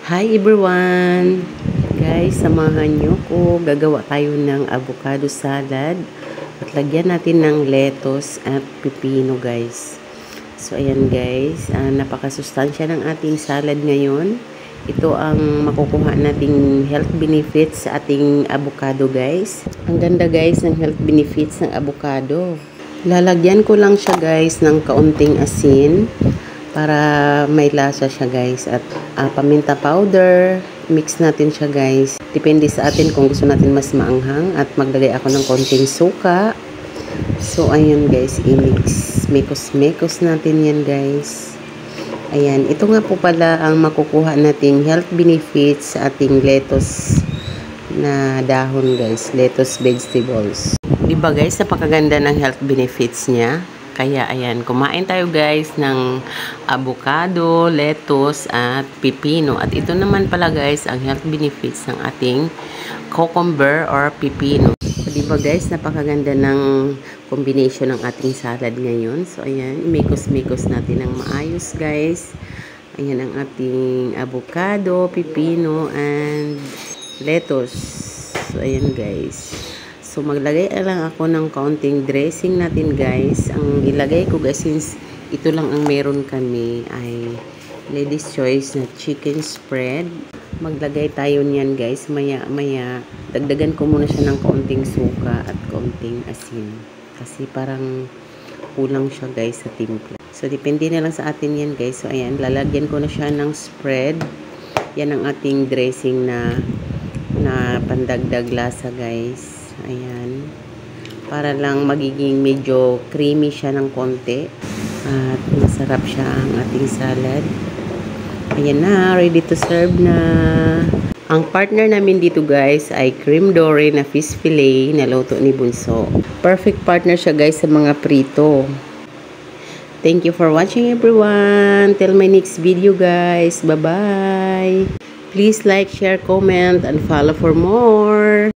Hi everyone! Guys, samahan nyo ko. Gagawa tayo ng avocado salad. At lagyan natin ng lettuce at pipino guys. So ayan guys, napakasustansya ng ating salad ngayon. Ito ang makukuha nating health benefits sa ating avocado guys. Ang ganda guys ng health benefits ng avocado. Lalagyan ko lang siya guys ng kaunting asin para may lasa siya guys, at paminta powder, mix natin siya guys, depende sa atin kung gusto natin mas maanghang, at maglagay ako ng konting suka. So ayan guys, i-mix, mekos natin yan guys. Ayan, ito nga po pala ang makukuha nating health benefits sa ating lettuce na dahon guys, lettuce vegetables. Diba guys, napakaganda ng health benefits niya. Kaya ayan, kumain tayo guys ng avocado, lettuce at pipino. At ito naman pala guys ang health benefits ng ating cucumber or pipino. So, diba guys, napakaganda ng combination ng ating salad ngayon. So ayan, imikos-mikos natin ng maayos guys. Ayan ang ating avocado, pipino and lettuce. So ayan guys. So, maglagay lang ako ng kaunting dressing natin guys. Ang ilagay ko guys, since ito lang ang meron kami, ay Lady's Choice na chicken spread. Maglagay tayo niyan guys. Maya, dagdagan ko muna siya ng kaunting suka at kaunting asin. Kasi parang kulang siya guys sa timpla. So, depende na lang sa atin yan guys. So, ayan, lalagyan ko na siya ng spread. Yan ang ating dressing na pandagdag lasa guys. Ayan, para lang magiging medyo creamy siya ng konti at masarap siya ang ating salad. Ayan na, ready to serve na. Ang partner namin dito guys ay cream dory na fish fillet na luto ni Bunso. Perfect partner siya guys sa mga prito. Thank you for watching everyone. Till my next video guys. Bye bye. Please like, share, comment and follow for more.